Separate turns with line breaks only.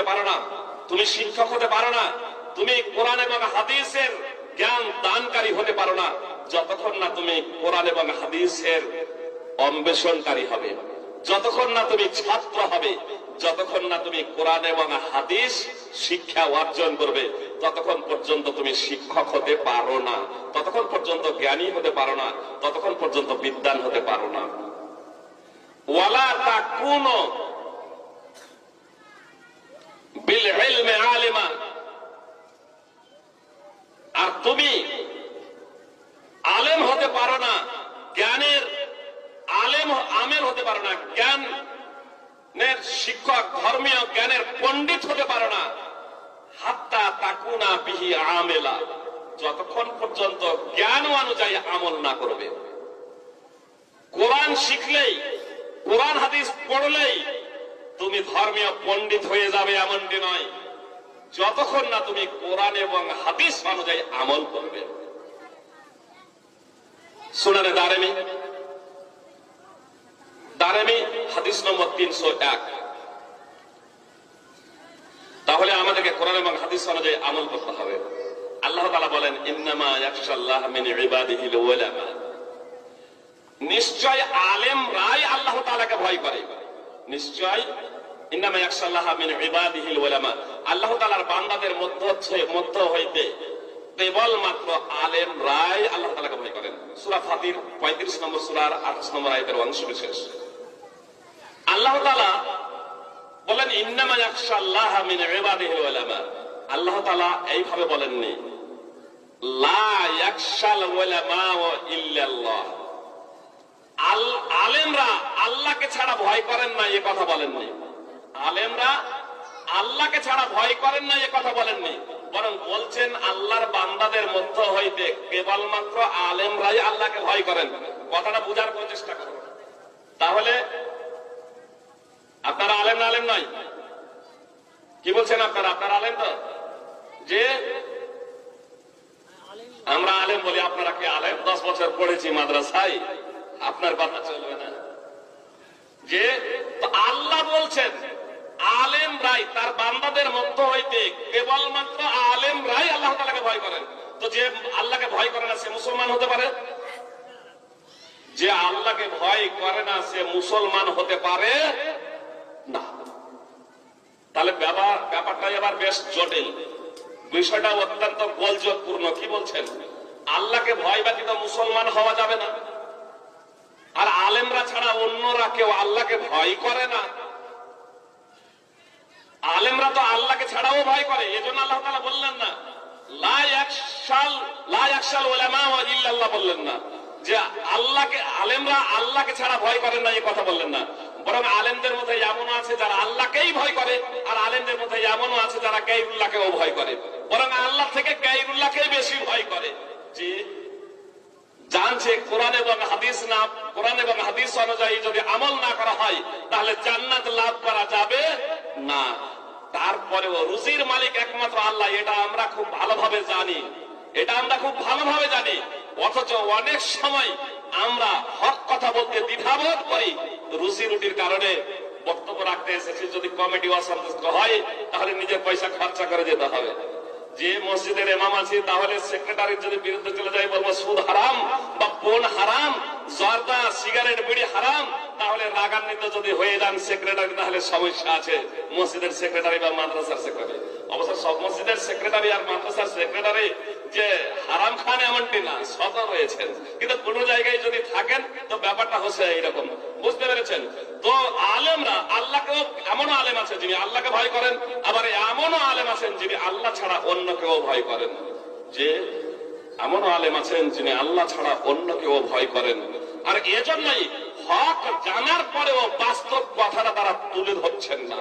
পারো না, তুমি শিক্ষক হতে পারো না, তুমি কোরআন এবং হাদিসের জ্ঞান দানকারী হতে পারো না যতক্ষণ না তুমি কোরআন এবং হাদিসের অন্বেষণকারী হবে, যতক্ষণ না তুমি ছাত্র হবে, যতক্ষণ না তুমি কোরআন এবং হাদিস শিক্ষা অর্জন করবে ততক্ষণ পর্যন্ত তুমি শিক্ষক হতে পারো না, ততক্ষণ পর্যন্ত জ্ঞানী হতে পারো না, ততক্ষণ পর্যন্ত বিদ্বান হতে পারো না। ওয়ালা তাকুনু বিল ইলমি আলিমা, আর তুমি আলেম হতে পারো না, জ্ঞানের আমেল হতে পারো না, জ্ঞানের শিক্ষক, ধর্মীয় জ্ঞানের পণ্ডিত হতে পারো না, হাত্তা তাকুনা বিহি আমেলা, যতক্ষণ পর্যন্ত জ্ঞান অনুযায়ী আমল না করবে। কোরআন শিখলেই, কোরআন হাদিস পড়লেই তুমি ধর্মীয় পণ্ডিত হয়ে যাবে এমনটি নয়, যতক্ষণ না তুমি কোরআন এবং হাদিস অনুযায়ী আমল করবে। সুনানে দারেমি হাদিস নম্বর 301। তাহলে আমাদেরকে কোরআন এবং হাদিস অনুযায়ী আমল করতে হবে। আল্লাহ তাআলা বলেন, ইন্নামা ইয়াখশাল্লাহ মিন ইবাদিহিল উলামা, নিশ্চয় আলেমরাই আল্লাহ তাআলাকে ভয় করে। নিশ্চয় ইন্নামা ইয়াখশাল্লাহ মিন ইবাদিহিল উলামা, আল্লাহ তাআলার বান্দাদের মধ্য হইতে কেবলমাত্র আলেমরাই আল্লাহ তাআলাকে ভয় করেন। সূরা ফাতির 35 নম্বর সূরার 28 নম্বর আয়াতের অংশ বিশেষ। আল্লাহ তাআলা বলেন, ইন্নামা ইয়াখশাল্লাহ মিন ইবাদিহিল উলামা, আল্লাহ তাআলা এইভাবে বলেননি লা ইয়াখশাল উলামা ইল্লাল্লাহ, আলেমরা আল্লাহকে ছাড়া ভয় করেন না এ কথা বলেননি। আলেমরা আল্লাহকে ছাড়া ভয় করেন না এ কথা বলেননি, বরং বলছেন আল্লাহর বান্দাদের মধ্য হইতে কেবলমাত্র আলেমরাই আল্লাহকে ভয় করেন। কথাটা বোঝার চেষ্টা করুন। তাহলে আপনারা আলেম না আলেম নয়? কি বলছেন আপনারা? আপনারা আলেম তো? যে আমরা আলেম বলি, আপনারা কি আলেম? 10 বছর পড়েছি মাদ্রাসায়, আপনার কথা চলবে না। যে আল্লাহ বলছেন আলেমরাই তার বান্দাদের মধ্য হইতে কেবলমাত্র আলেমরাই আল্লাহ তাআলাকে ভয় করেন। তো যে আল্লাহকে ভয় করে না সে মুসলমান হতে পারে? যে আল্লাহকে ভয় করে না সে মুসলমান হতে পারে না। তাহলে ব্যাপারটা এবার বেশ জটিল, বিষয়টা অত্যন্ত গোলযোগপূর্ণ। কি বলছেন? আল্লাহকে ভয় ব্যতীত মুসলমান হওয়া যাবে না, আর আলেমরা ছাড়া অন্যরা কেউ আল্লাহকে ভয় করে না। আলেমরা তো আল্লাহকে ছাড়াও ভয় করে, এজন্য আল্লাহ তাআলা বললেন না লা ইয়াখশাল উলামা ইল্লাল্লাহ, বললেন না যে আলেমরা আল্লাহকে ছাড়া ভয় করেন না, এই কথা বললেন না। বরং আলেমদের মধ্যে এমনও আছে যারা আল্লাহকেই ভয় করে, আর আলেমদের মধ্যে এমনও আছে যারা গায়রুল্লাহকেও ভয় করে, বরং আল্লাহ থেকে গায়রুল্লাহকেই বেশি ভয় করে। যে জানছে কোরআন এবং হাদিস না, কোরআন এবং হাদিস অনুযায়ী যদি আমল না করা হয় তাহলে জান্নাত লাভ করা যাবে না। তারপরেও রুজির মালিক একমাত্র আল্লাহ, এটা আমরা খুব ভালোভাবে জানি, এটা আমরা খুব ভালোভাবে জানি। অথচ অনেক সময় আমরা হক কথা বলতে দ্বিধাবোধ করি। রুজি রুটির কারণে বক্তব্য রাখতে এসেছি, যদি কমিটি অসন্তুষ্ট হয় তাহলে নিজের পয়সা খরচা করে যেতে হবে। যে মসজিদের ইমাম আছি তাহলে সেক্রেটারির যদি বিরুদ্ধে চলে যাই, বলবো সুদ হারাম বা পণ হারাম, জর্দা সিগারেট বিড়ি হারাম, তাহলে রাগান্বিত যদি হয়ে যান সেক্রেটারি তাহলে সমস্যা আছে। মসজিদের সেক্রেটারি বা মাদ্রাসার সেক্রেটারি, অবশ্য সব মসজিদের সেক্রেটারি আর মাদ্রাসার সেক্রেটারি যে হারাম খান এমনটি না, সতর্ক রয়েছেন, কিন্তু কোন জায়গায় যদি থাকেন তো ব্যাপারটা হচ্ছে এইরকম। বুঝতে পেরেছেন? তো আলেমরা আল্লাহকেও, এমনও আলেম আছে যিনি আল্লাহকে ভয় করেন, আবার এমনও আলেম আছেন যিনি আল্লাহ ছাড়া অন্য কেউ ভয় করেন। যে এমনও আলেম আছেন যিনি আল্লাহ ছাড়া অন্য কেউ ভয় করেন। আর এজন্যই হক জানার পরেও বাস্তব কথাটা তারা তুলে ধরছেন না।